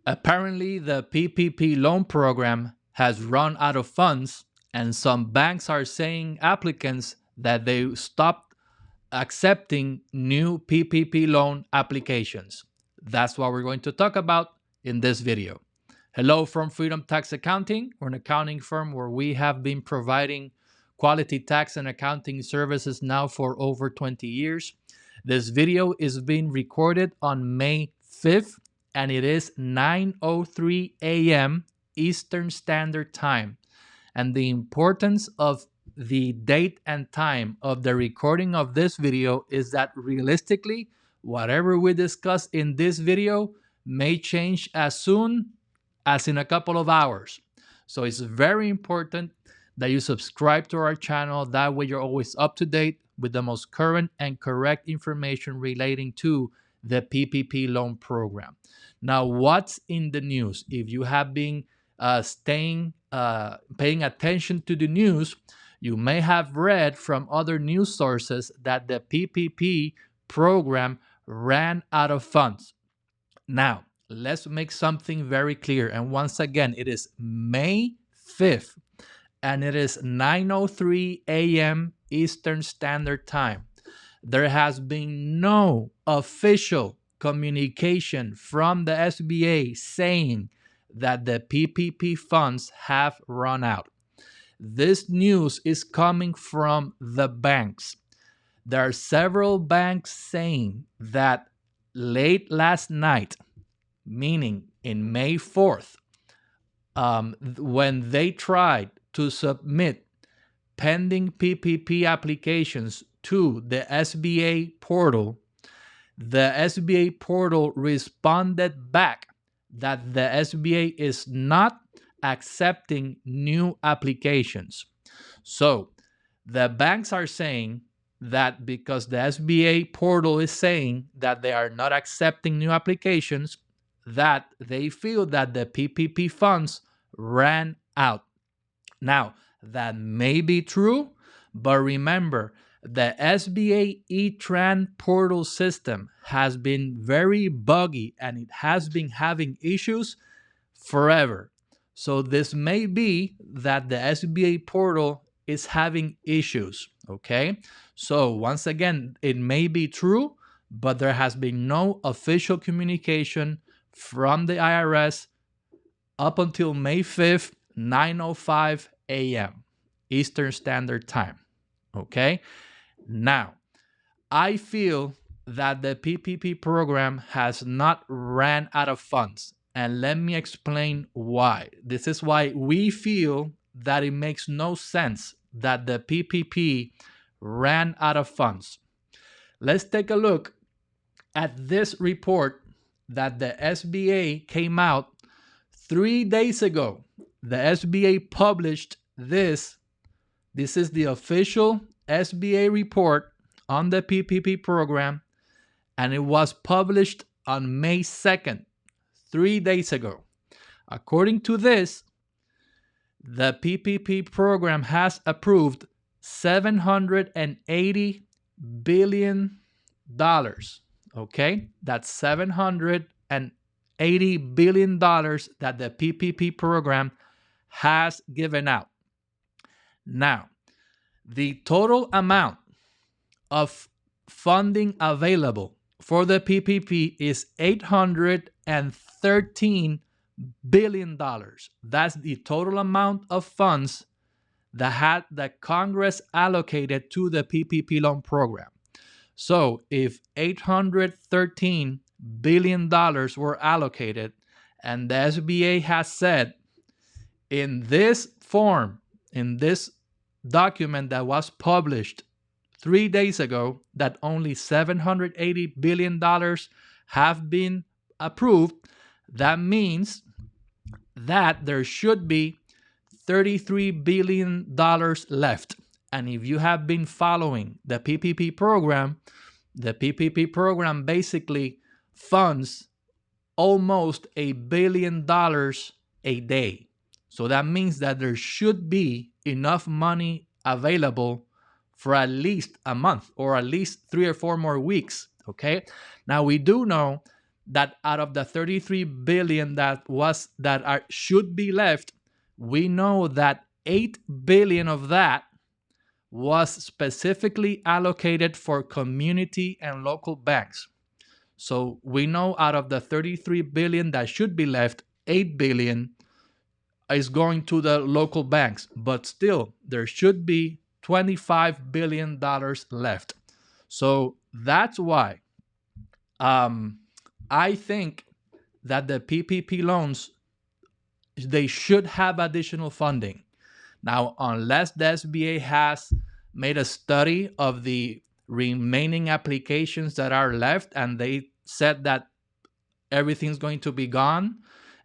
Apparently, the PPP loan program has run out of funds, and some banks are saying applicants that they stopped accepting new PPP loan applications. That's what we're going to talk about in this video. Hello from Freedom Tax Accounting. We're an accounting firm where we have been providing quality tax and accounting services now for over 20 years. This video is being recorded on May 5th, and it is 9:03 a.m. Eastern Standard Time. And the importance of the date and time of the recording of this video is that realistically, whatever we discuss in this video may change as soon as in a couple of hours. So it's very important that you subscribe to our channel. That way you're always up to date with the most current and correct information relating to the PPP loan program. Now, what's in the news? If you have been paying attention to the news, you may have read from other news sources that the PPP program ran out of funds. Now, let's make something very clear. And once again, it is May 5th, and it is 9:03 a.m. Eastern Standard Time. There has been no official communication from the SBA saying that the PPP funds have run out. This news is coming from the banks. There are several banks saying that late last night, meaning in May 4th, when they tried to submit pending PPP applications to the SBA portal, the SBA portal responded back that the SBA is not accepting new applications. So the banks are saying that because the SBA portal is saying that they are not accepting new applications, that they feel that the PPP funds ran out. Now, that may be true, but remember, the SBA E-Tran portal system has been very buggy and it has been having issues forever. So this may be that the SBA portal is having issues, okay? So once again, it may be true, but there has been no official communication from the IRS up until May 5th, 9:05 a.m. Eastern Standard Time, okay? Now, I feel that the PPP program has not ran out of funds. And let me explain why. This is why we feel that it makes no sense that the PPP ran out of funds. Let's take a look at this report that the SBA came out 3 days ago. The SBA published this. This is the official SBA report on the PPP program, and it was published on May 2nd, 3 days ago. According to this, the PPP program has approved $780 billion. Okay, that's $780 billion that the PPP program has given out. Now, the total amount of funding available for the PPP is $813 billion. That's the total amount of funds that Congress allocated to the PPP loan program. So if $813 billion were allocated, and the SBA has said in this form, in this document that was published 3 days ago, that only $780 billion have been approved, that means that there should be $33 billion left. And if you have been following the PPP program basically funds almost $1 billion a day. So that means that there should be enough money available for at least a month or at least 3 or 4 more weeks. Okay. Now we do know that out of the 33 billion should be left, we know that 8 billion of that was specifically allocated for community and local banks. So we know out of the 33 billion that should be left, 8 billion is going to the local banks, but still there should be $25 billion left. So that's why I think that the PPP loans, they should have additional funding. Now, unless the SBA has made a study of the remaining applications that are left and they said that everything's going to be gone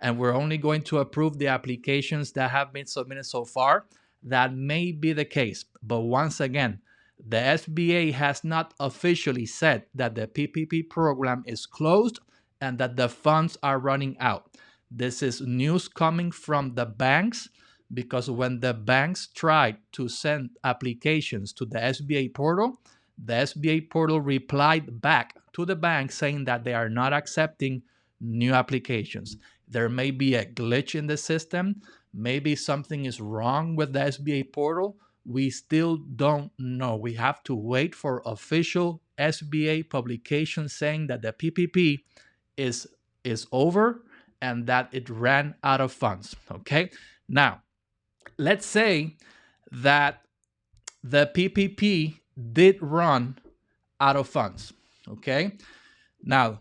and we're only going to approve the applications that have been submitted so far, that may be the case. But once again, the SBA has not officially said that the PPP program is closed and that the funds are running out. This is news coming from the banks, because when the banks tried to send applications to the SBA portal, the SBA portal replied back to the bank saying that they are not accepting new applications. There may be a glitch in the system. Maybe something is wrong with the SBA portal. We still don't know. We have to wait for official SBA publication saying that the PPP is over and that it ran out of funds. Okay. Now, let's say that the PPP did run out of funds. Okay. Now,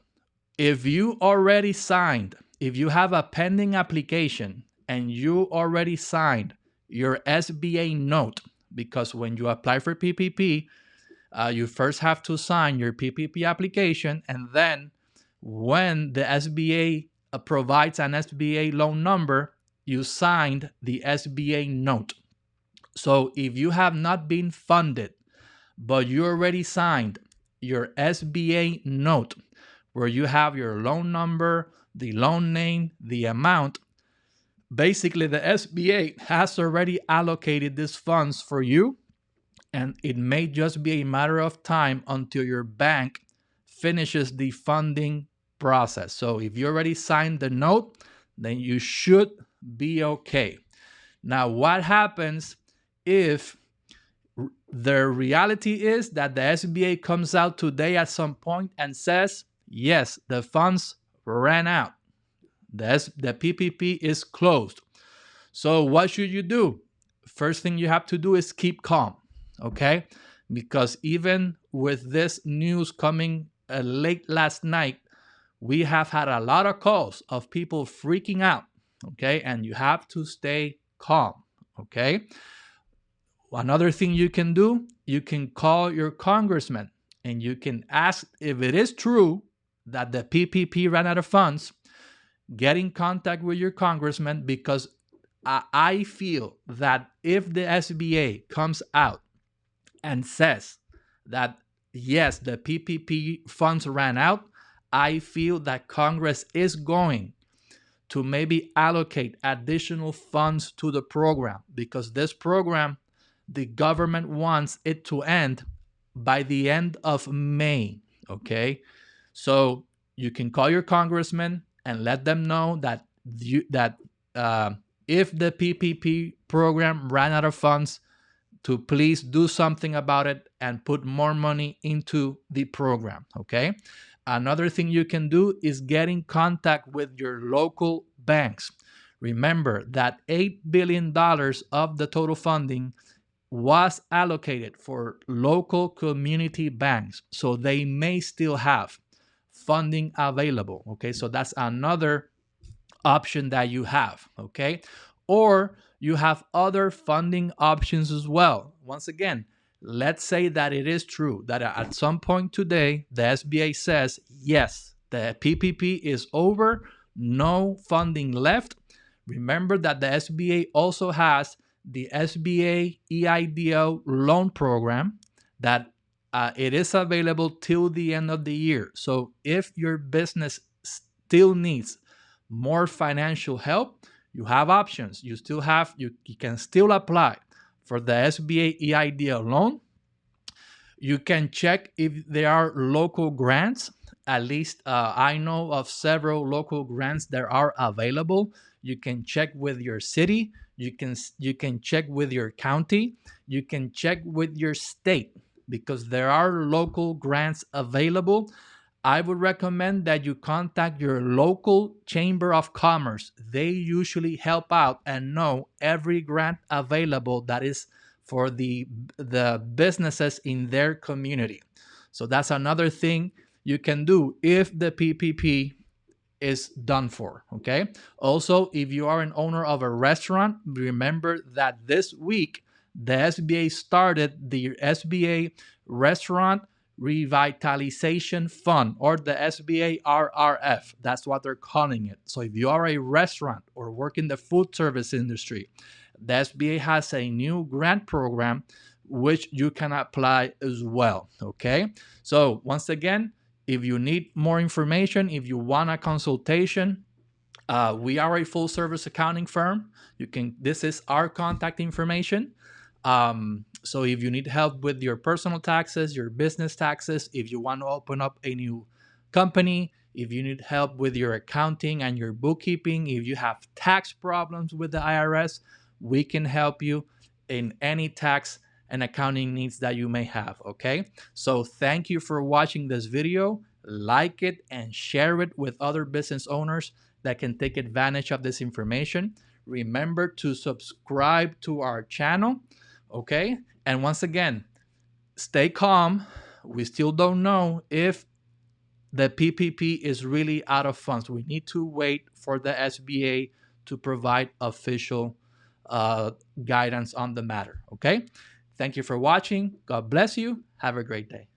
if you already signed, if you have a pending application and you already signed your SBA note, because when you apply for PPP, you first have to sign your PPP application, and then when the SBA provides an SBA loan number, you signed the SBA note. So if you have not been funded, but you already signed your SBA note, where you have your loan number, the loan name, the amount, basically the SBA has already allocated these funds for you, and it may just be a matter of time until your bank finishes the funding process. So if you already signed the note, then you should be okay. Now, what happens if the reality is that the SBA comes out today at some point and says, yes, the funds ran out. The PPP is closed. So what should you do? First thing you have to do is keep calm, okay? Because even with this news coming late last night, we have had a lot of calls of people freaking out, okay? And you have to stay calm, okay? Another thing you can do, you can call your congressman and you can ask if it is true that the PPP ran out of funds. Get in contact with your congressman, because I feel that if the SBA comes out and says that, yes, the PPP funds ran out, I feel that Congress is going to maybe allocate additional funds to the program, because this program, the government wants it to end by the end of May, okay? So you can call your congressman and let them know that if the PPP program ran out of funds, to please do something about it and put more money into the program, okay? Another thing you can do is get in contact with your local banks. Remember that $8 billion of the total funding was allocated for local community banks, so they may still have funding available, okay? So that's another option that you have, okay? Or you have other funding options as well. Once again, let's say that it is true that at some point today, the SBA says, yes, the PPP is over, no funding left. Remember that the SBA also has the SBA EIDL loan program that it is available till the end of the year. So if your business still needs more financial help, you have options. You can still apply for the SBA EIDL loan. You can check if there are local grants at least I know of several local grants that are available. You can check with your city. You can check with your county. You can check with your state, because there are local grants available. I would recommend that you contact your local chamber of commerce. They usually help out and know every grant available that is for the businesses in their community. So that's another thing you can do if the PPP is done for. Okay. Also, if you are an owner of a restaurant, remember that this week the SBA started the SBA Restaurant Revitalization Fund, or the SBA RRF. That's what they're calling it. So if you are a restaurant or work in the food service industry, the SBA has a new grant program which you can apply as well. Okay. So once again, if you need more information, if you want a consultation, we are a full service accounting firm. This is our contact information. So if you need help with your personal taxes, your business taxes, if you want to open up a new company, if you need help with your accounting and your bookkeeping, if you have tax problems with the IRS, we can help you in any tax and accounting needs that you may have. Okay. So thank you for watching this video. Like it and share it with other business owners that can take advantage of this information. Remember to subscribe to our channel. Okay. And once again, stay calm. We still don't know if the PPP is really out of funds. We need to wait for the SBA to provide official guidance on the matter. Okay. Thank you for watching. God bless you. Have a great day.